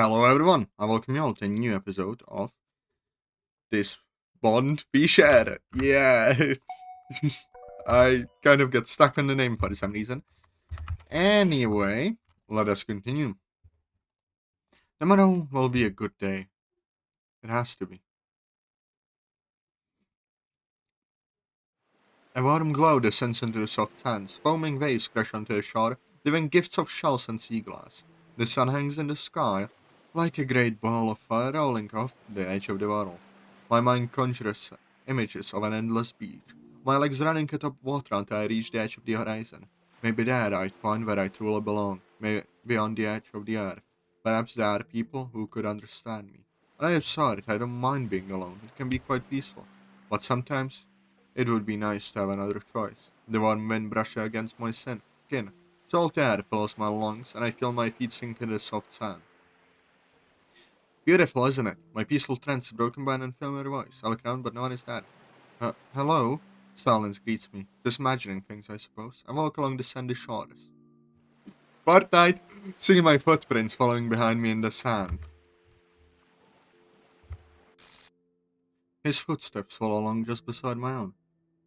Hello everyone, I welcome you all to a new episode of this Bond be shared. Yeah, I kind of get stuck on the name for some reason. Anyway, let us continue. Tomorrow will be a good day. It has to be. A warm glow descends into the soft sands. Foaming waves crash onto the shore, leaving gifts of shells and sea glass. The sun hangs in the sky like a great ball of fire rolling off the edge of the world. My mind conjures images of an endless beach, my legs running atop water until I reach the edge of the horizon. Maybe there I'd find where I truly belong, maybe on the edge of the earth. Perhaps there are people who could understand me. I am sorry, I don't mind being alone. It can be quite peaceful. But sometimes it would be nice to have another choice. The warm wind brushes against my skin. Salt air fills my lungs, and I feel my feet sink into the soft sand. Beautiful, isn't it? My peaceful trance is broken by an unfamiliar voice. I look around, but no one is there. Hello? Silence greets me. Just imagining things, I suppose. I walk along the sandy shores. Fortnite! See my footprints following behind me in the sand. His footsteps follow along just beside my own.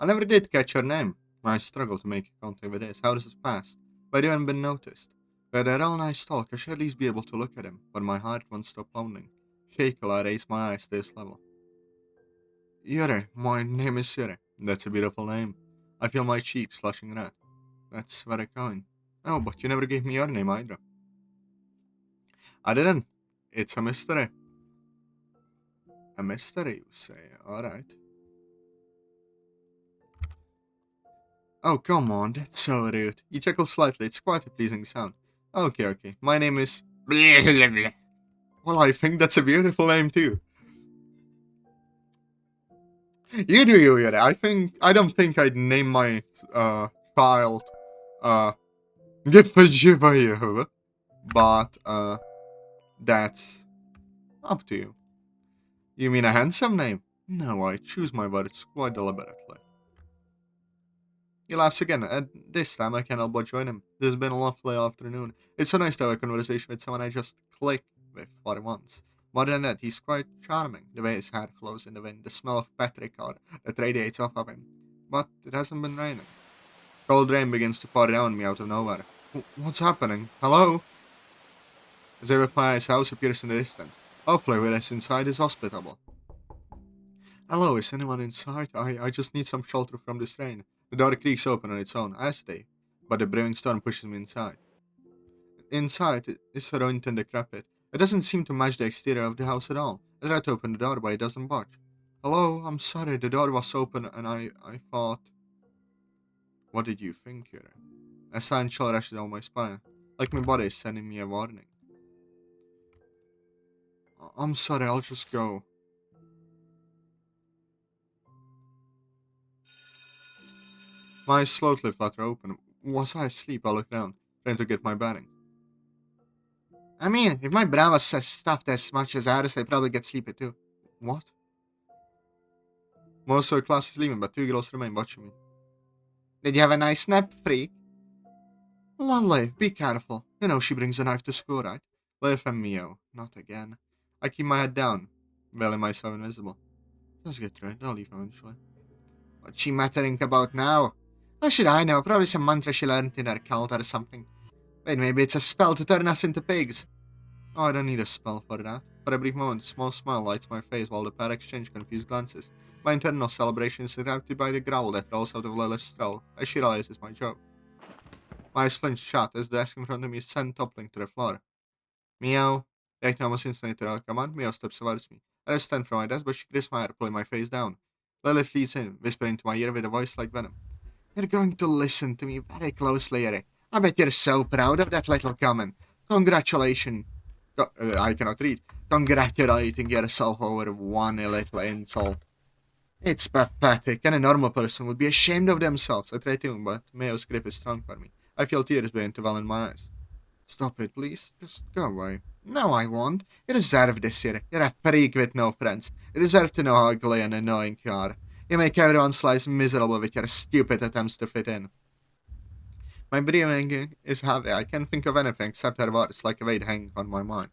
I never did catch your name. I struggle to make contact with this. How does it pass? But I haven't been noticed. We had a real nice talk. I should at least be able to look at him, but my heart won't stop pounding. Shakily, I raise my eyes to his level. Yuri, my name is Yuri. That's a beautiful name. I feel my cheeks flushing red. That's very kind. Oh, but you never gave me your name either. I didn't. It's a mystery. A mystery, you say? Alright. Oh, come on, that's so rude. You chuckle slightly, it's quite a pleasing sound. Okay. My name is... Well, I think that's a beautiful name too. You do, Yuri. I don't think I'd name my, child, uh, Gifajivayu, but, that's up to you. You mean a handsome name? No, I choose my words quite deliberately. He laughs again, and this time I can help but join him. This has been a lovely afternoon. It's so nice to have a conversation with someone I just click with for once. More than that, he's quite charming. The way his hair flows in the wind, the smell of petrichor that radiates off of him. But it hasn't been raining. Cold rain begins to pour down on me out of nowhere. What's happening? Hello? As I reply, his house appears in the distance. Hopefully, with us inside is hospitable. Hello, is anyone inside? I just need some shelter from this rain. The door creaks open on its own. I hesitate, but the brewing storm pushes me inside. Inside, it is ruined and decrepit. It doesn't seem to match the exterior of the house at all. I try to open the door, but it doesn't budge. Hello, I'm sorry, the door was open and I thought... What did you think, Yuri? A silent chill rushes down my spine, like my body is sending me a warning. I'm sorry, I'll just go. My eyes slowly flutter open. Was I asleep? I look down, trying to get my bearings. I mean, if my brain was stuffed as much as ours, I'd probably get sleepy too. What? Most of the class is leaving, but two girls remain watching me. Did you have a nice nap, freak? Liv, be careful. You know she brings a knife to school, right? Liv and Mio. Not again. I keep my head down, veiling myself invisible. Just get through it, I'll leave eventually. What's she muttering about now? How should I know? Probably some mantra she learned in her cult or something. Wait, maybe it's a spell to turn us into pigs. Oh, I don't need a spell for that. For a brief moment, a small smile lights my face while the pair exchange confused glances. My internal celebration is interrupted by the growl that rolls out of Lilith's throat as she realizes my joke. My eyes flinch shut as the desk in front of me is sent toppling to the floor. Meow. Reacting almost instantly to her command, Meow steps towards me. I stand from my desk, but she grabs my hair, pulling my face down. Lilith leads in, whispering into my ear with a voice like venom. You're going to listen to me very closely, Yuri. I bet you're so proud of that little comment. Congratulations. I cannot read. Congratulating yourself over one little insult. It's pathetic, and a normal person would be ashamed of themselves. I try to, but Mayo's grip is strong for me. I feel tears begin to well in my eyes. Stop it, please. Just go away. No, I won't. You deserve this, Yuri. You're a freak with no friends. You deserve to know how ugly and annoying you are. You make everyone's lives miserable with your stupid attempts to fit in. My breathing is heavy. I can't think of anything except her words like a weight hanging on my mind.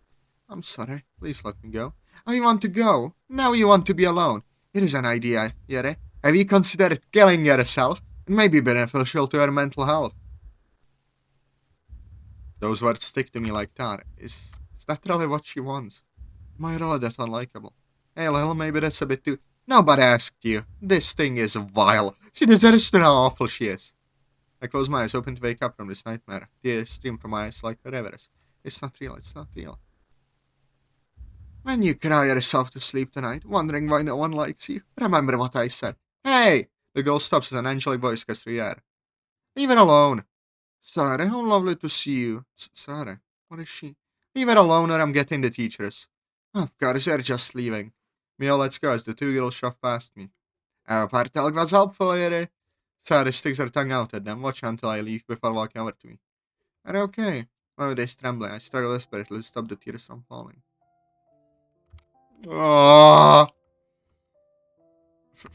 I'm sorry. Please let me go. Oh, you want to go? Now you want to be alone. It is an idea, Yuri. Have you considered killing yourself? It may be beneficial to your mental health. Those words stick to me like tar. Is that really what she wants? Am I really that unlikable? Hey, Lil, maybe that's a bit too... Nobody asked you. This thing is vile. She deserves to know how awful she is. I close my eyes, hoping to wake up from this nightmare. Tears stream from my eyes like rivers. It's not real, it's not real. When you cry yourself to sleep tonight, wondering why no one likes you, remember what I said. Hey! The girl stops as an angelic voice gets through the air. Leave her alone. Sorry, how lovely to see you. Sorry, what is she? Leave her alone or I'm getting the teachers. Of course, they're just leaving. Mio, let's go as the two girls shove past me. Partel was helpful, Yuri. Sarah sticks her tongue out at them, watching until I leave before walking over to me. Are you okay? My voice trembling. I struggle desperately to stop the tears from falling. Oh,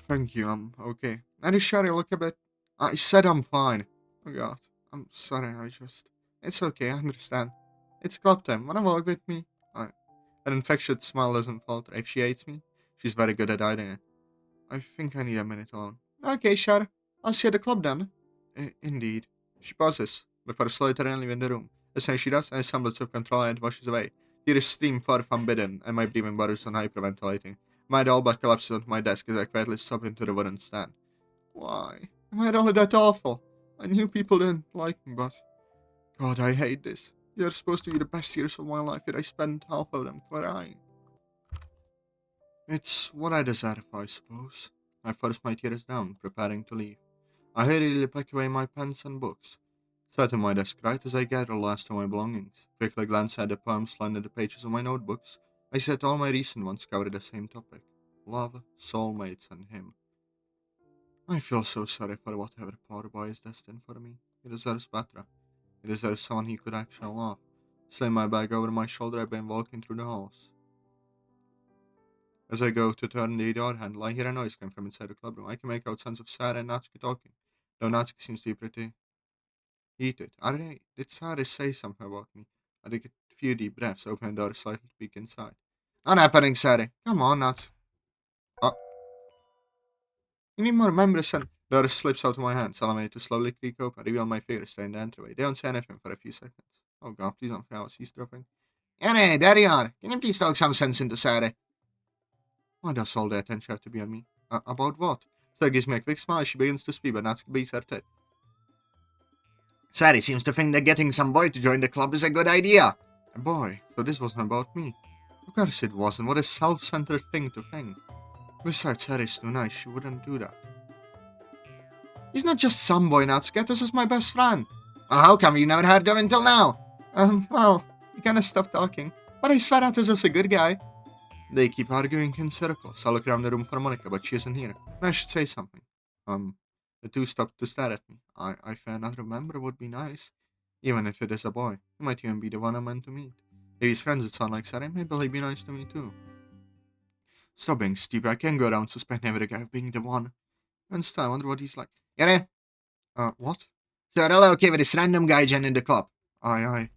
thank you, I'm okay. Are you sure you look a bit... I said I'm fine. Oh god, I'm sorry, It's okay, I understand. It's club time. Wanna walk with me? An infectious smile doesn't falter. If she hates me, she's very good at hiding it. I think I need a minute alone. Okay, sure. I'll see you at the club then. Indeed. She pauses, before slowly leaving the room. As soon as she does, I assemble self-control and washes away. Tears stream far from forbidden, and my breathing bothers on hyperventilating. My doll but collapses onto my desk as I quietly stop into the wooden stand. Why? Am I really that awful? I knew people didn't like me, but... God, I hate this. They're supposed to be the best years of my life, yet I spent half of them crying. It's what I deserve, I suppose. I force my tears down, preparing to leave. I hurriedly pack away my pens and books. Sat at my desk right as I gather the last of my belongings. Quickly glance at the poems lined the pages of my notebooks. I said all my recent ones covered the same topic. Love, soulmates, and him. I feel so sorry for whatever poor boy is destined for me. He deserves better. He deserves someone he could actually love. Sling my bag over my shoulder, I've been walking through the halls. As I go to turn the door handle, I hear a noise coming from inside the clubroom. I can make out sounds of Sarah and Natsuki talking, though Natsuki seems to be pretty heated. Did Sarah say something about me? I take a few deep breaths, open the door slightly to peek inside. Not happening, Sarah. Come on, Nats. Oh, you need more members and the door slips out of my hands, allowing me to slowly creak open, reveal my figure stay in the entryway. They don't say anything for a few seconds. Oh god, please don't fail, he's dropping. Hey, there you are. Can you please talk some sense into Sarah? Why does all the attention have to be on me? About what? Sarah gives me a quick smile as she begins to speak, but Natsuki beats her to it. Sari seems to think that getting some boy to join the club is a good idea. A boy? So this wasn't about me. Of course it wasn't. What a self-centered thing to think. Besides, Harry's too nice. She wouldn't do that. He's not just some boy, Natsuki. This is my best friend. Well, how come you never heard of him until now? Well, he kinda stopped talking. But I swear Atazoth's a good guy. They keep arguing in circles. I look around the room for Monica, but she isn't here. I should say something. The two stop to stare at me. I feel another member would be nice. Even if it is a boy. He might even be the one I'm meant to meet. If he's friends that sound like Sarah, maybe he'll be nice to me too. Stop being stupid. I can't go around suspecting every guy of being the one. And still, I wonder what he's like. Yuri? What? So you're really okay with this random guy joining the club? Aye.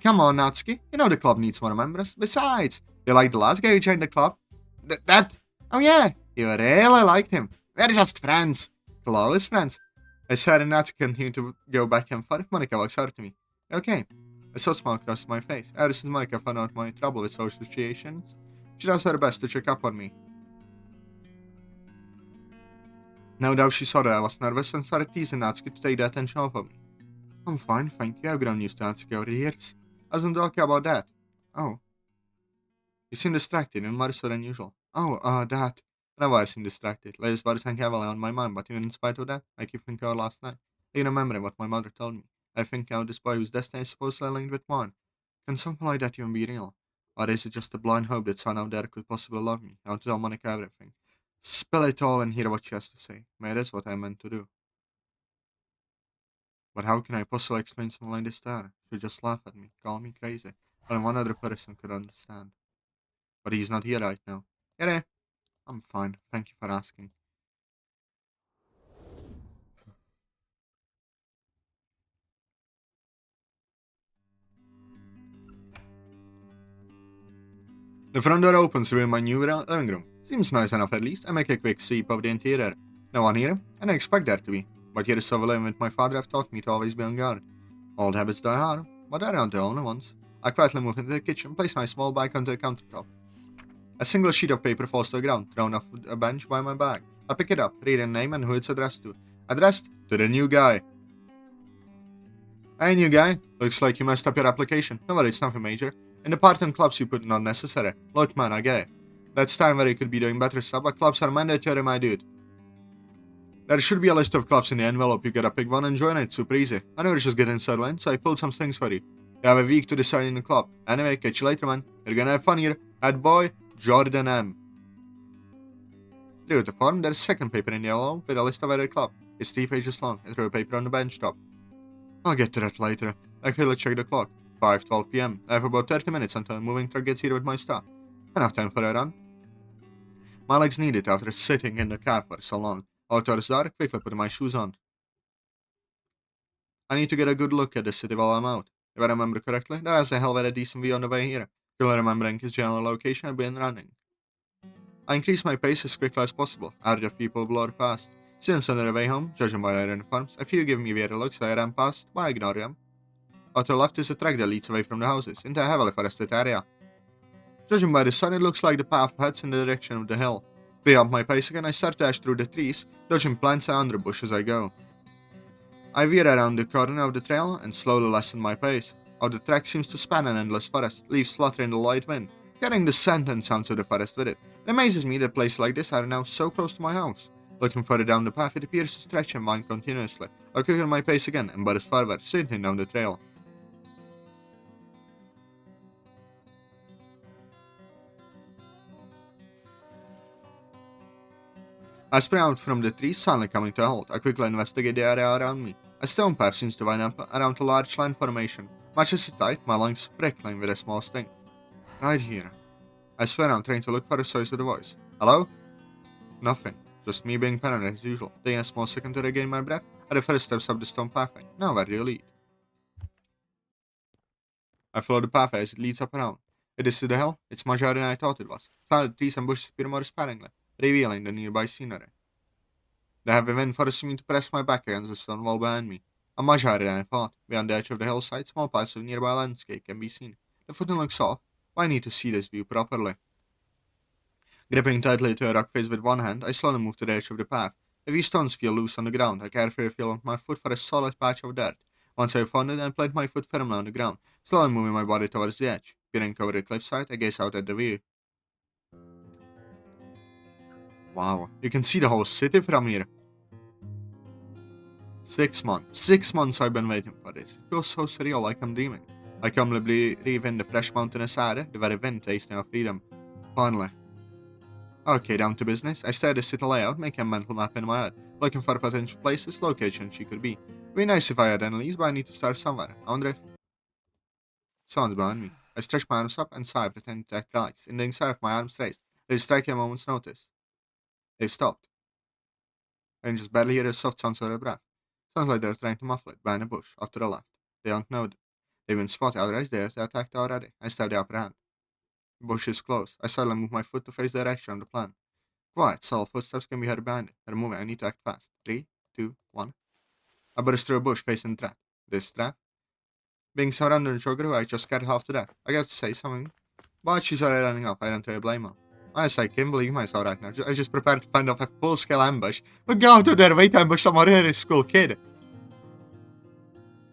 Come on, Natsuki. You know the club needs more members. Besides, you like the last guy who joined the club? That? Oh yeah, you really liked him. We're just friends. Close friends. I said and Natsuki continued to go back and forth. Monica walks over to me. Okay. A saw smile across my face. Ever since Monica found out my trouble with social situations, she does her best to check up on me. No doubt she saw that I was nervous and started teasing Natsuki to take the attention off of me. I'm fine, thank you. I've grown used to Natsuki over the years. I wasn't talking about that. Oh. You seem distracted, and more so than usual. Oh, that. Whenever I seem distracted, latest words hang heavily on my mind, but even in spite of that, I keep thinking of last night. Even remembering what my mother told me. I think how this boy whose destiny is supposedly linked with mine. Can something like that even be real? Or is it just a blind hope that someone out there could possibly love me? I'll tell Monica everything. Spill it all and hear what she has to say. Maybe that's what I meant to do. But how can I possibly explain something like this to her? She'll just laugh at me, call me crazy. Only one other person could understand. But he's not here right now. Yeah, I'm fine. Thank you for asking. The front door opens to my new living room. Seems nice enough at least. I make a quick sweep of the interior. No one here, and I expect there to be. But years of living with my father have taught me to always be on guard. Old habits die hard, but they aren't the only ones. I quietly move into the kitchen, place my small bag onto the countertop. A single sheet of paper falls to the ground, thrown off a bench by my bag. I pick it up, read a name and who it's addressed to. Addressed to the new guy. Hey, new guy. Looks like you messed up your application. No worry, it's nothing major. In the part-time clubs you put not necessary. Look, man, I get it. That's time where you could be doing better stuff, but clubs are mandatory, my dude. There should be a list of clubs in the envelope. You gotta pick one and join it. Super easy. I know you're just getting settled in, so I pulled some strings for you. You have a week to decide in the club. Anyway, catch you later, man. You're gonna have fun here. Head boy, Jordan M. Through the form, there's a second paper in yellow with a list of every club. It's 3 pages long. I throw a paper on the bench top. I'll get to that later. I quickly check the clock. 5:12 p.m. I have about 30 minutes until a moving truck gets here with my stuff. Enough time for a run. My legs need it after sitting in the cab for so long. Outdoor is dark, quickly put my shoes on. I need to get a good look at the city while I'm out. If I remember correctly, there is a hell of a decent view on the way here. Still remembering his general location, I've been running. I increase my pace as quickly as possible. Herd of people blur past. Students on their way home, judging by their uniforms. A few give me weird looks, I ran past, but I ignore them. Out to the left is a track that leads away from the houses, into a heavily forested area. Judging by the sun, it looks like the path heads in the direction of the hill. Pick up my pace again, I start to dash through the trees, dodging plants and underbush as I go. I veer around the corner of the trail and slowly lessen my pace. How the track seems to span an endless forest, leaves fluttering in the light wind, carrying the scent and sounds of the forest with it. It amazes me that places like this are now so close to my house. Looking further down the path, it appears to stretch and wind continuously. I quicken my pace again and burst forward, slinking down the trail. I spring out from the trees, suddenly coming to a halt. I quickly investigate the area around me. A stone path seems to wind up around a large land formation. Much as it tight, my lungs prickling with a small sting. Right here. I swear I'm trying to look for the source of the voice. Hello? Nothing. Just me being paranoid as usual. Taking a small second to regain my breath, at the first steps up the stone pathway. Now where do you lead? I follow the pathway as it leads up around. It is to the hill. It's much harder than I thought it was. Silent trees and bushes appear more sparingly, revealing the nearby scenery. The heavy wind forces me to press my back against the stone wall behind me. I'm much higher than I thought. Beyond the edge of the hillside, small parts of nearby landscape can be seen. The footing looks off, but I need to see this view properly. Gripping tightly to a rock face with one hand, I slowly move to the edge of the path. The wee stones feel loose on the ground. I carefully feel with my foot for a solid patch of dirt. Once I have found it, I plant my foot firmly on the ground, slowly moving my body towards the edge. Peering over the cliffside, I gaze out at the view. Wow, you can see the whole city from here. 6 months. 6 months I've been waiting for this. It feels so surreal, like I'm dreaming. I calmly breathe in the fresh mountainous air, the very wind tasting of freedom. Finally. Okay, down to business. I stare at the city layout, making a mental map in my head, looking for potential places, locations she could be. It'd be nice if I had any leads, but I need to start somewhere. I wonder if... Someone's behind me. I stretch my arms up and sigh, pretend to act right. In the inside of my arms raised, they strike a moment's notice. They've stopped. I can just barely hear the soft sounds of their breath. Sounds like they're trying to muffle it behind a bush, off to the left. They don't know it. They've been spotted, otherwise they attacked already. I stab the upper hand. The bush is close. I suddenly move my foot to face the direction of the plan. Quiet, subtle footsteps can be heard behind it. They're moving. I need to act fast. 3, 2, 1. I burst through a bush facing the trap. This trap? Being some random jogger who I just scared half to death. I got to say something. But she's already running off. I don't really blame her. I can't believe myself right now. I just prepared to fend off a full-scale ambush. But go out there, wait to ambush some ordinary school kid.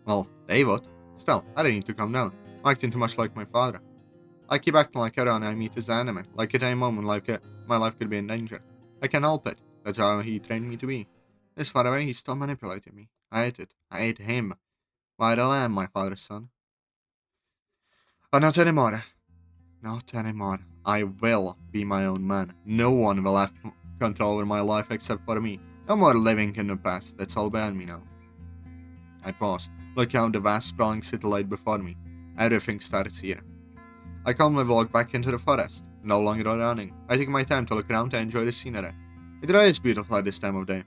Well, they would. Still, I didn't need to calm down. I'm acting too much like my father. I keep acting like everyone I meet is an enemy, like at any moment my life could be in danger. I can't help it. That's how he trained me to be. This far away, he's still manipulating me. I hate it. I hate him. Why I am my father's son. But not anymore. Not anymore. I will be my own man. No one will have control over my life except for me. No more living in the past. That's all behind me now. I pause, look out the vast sprawling city light before me. Everything starts here. I calmly walk back into the forest, no longer running. I take my time to look around and enjoy the scenery. It really is beautiful at this time of day.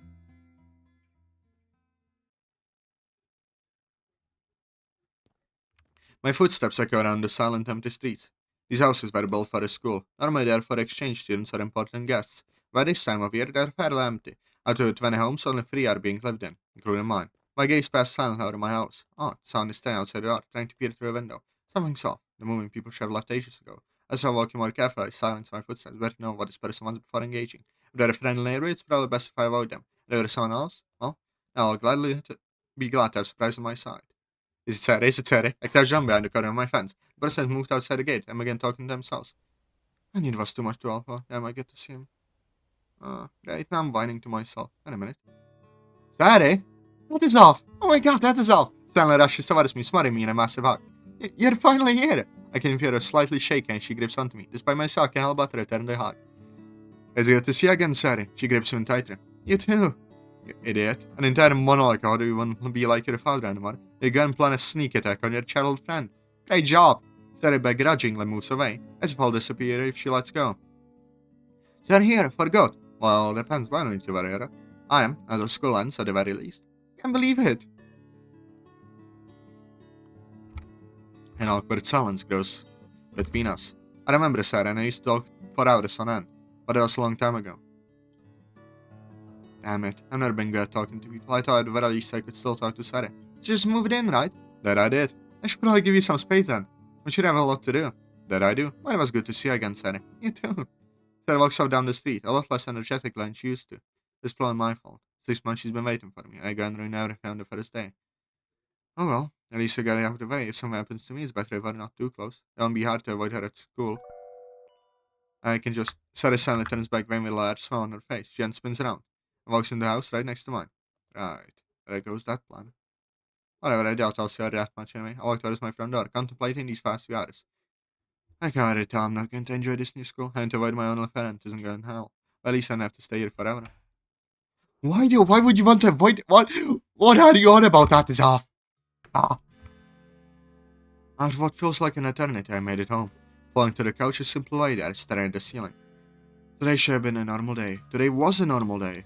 My footsteps echo around the silent empty streets. These houses were built for a school. Normally they are for exchange students or important guests. By this time of year, they are fairly empty. Out of the 20 homes, only 3 are being lived in, including mine. My gaze passed silently over my house. Oh, the sound is staying outside the door, trying to peer through a window. Something's off. The moving people should have left ages ago. As I walking more carefully, I silence my footsteps, better know what this person wants before engaging. If they're a friendly neighbor, it's probably best if I avoid them. If they're someone else, well, I'll be glad to have surprise on my side. Is it Terry? Is it Terry? I crouched down behind the corner of my fence. The person moved outside the gate and began talking to themselves. I knew it was too much to offer. Damn, I get to see him. Right now I'm whining to myself. Wait a minute. Terry? That is off. Oh my god, that is off. Stanley rushes towards me, smothering me in a massive hug. You're finally here. I can feel her slightly shaking as she grips onto me. Despite myself, I can't help but return the hug. It's good to see you again, Terry. She grips me tighter. You too. You idiot. An entire monologue. How do you want to be like your father anymore? You go and plan a sneak attack on your childhood friend. Great job. Terry begrudgingly moves away, as if I'll disappear if she lets go. They're here, forgot. Well, depends when you were here. I am, as of school ends at the very least. Can't believe it. An awkward silence grows between us. I remember Sarah and I used to talk for hours on end, but it was a long time ago. Damn it, I've never been good at talking to people. I thought at the very least I could still talk to Sarah. Just moved in, right? That I did. I should probably give you some space then. We should have a lot to do. That I do. Well, it was good to see you again, Sarah. You too. Sarah walks off down the street, a lot less energetic than she used to. It's probably my fault. 6 months she's been waiting for me. I go and ruin everything on the first day. Oh well, at least I got it out of the way. If something happens to me, it's better if we're not too close. It won't be hard to avoid her at school. I can just... Sarah suddenly turns back with a large smile on her face. She then spins around and walks in the house right next to mine. Right, there goes that plan. Whatever, I doubt I'll see her that much anyway. I walk towards my front door, contemplating these past few hours. I can't already tell I'm not going to enjoy this new school, and to avoid my own parent isn't going to hell. Well, at least I don't have to stay here forever. Why would you want to avoid... What are you on about? That is off. After what feels like an eternity, I made it home. Falling to the couch, I simply lay there, staring at the ceiling. Today should have been a normal day. Today was a normal day.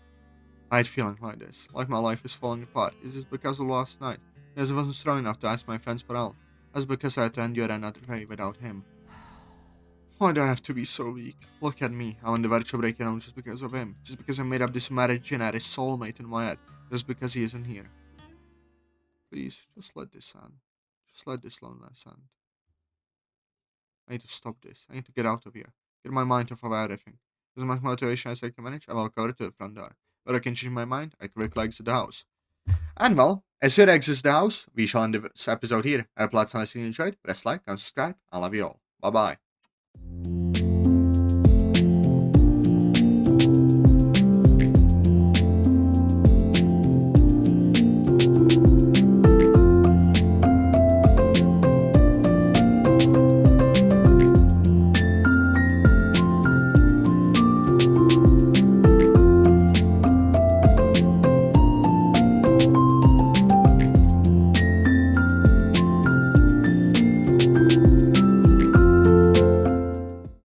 I had feeling like this, like my life is falling apart. Is this because of last night? Because I wasn't strong enough to ask my friends for help. As because I had to endure another day without him. Why do I have to be so weak? Look at me, I'm on the verge of breaking down just because of him. Just because I made up this marriage and had a soulmate in my head. Just because he isn't here. Please, just let this end. Just let this loneliness end. I need to stop this. I need to get out of here. Get my mind off of everything. As much motivation as I can manage, I walk over to the front door. But I can change my mind, I quickly exit the house. And well, as it exits the house, we shall end this episode here. I hope lots of listening enjoyed. Press like and subscribe. I love you all. Bye bye.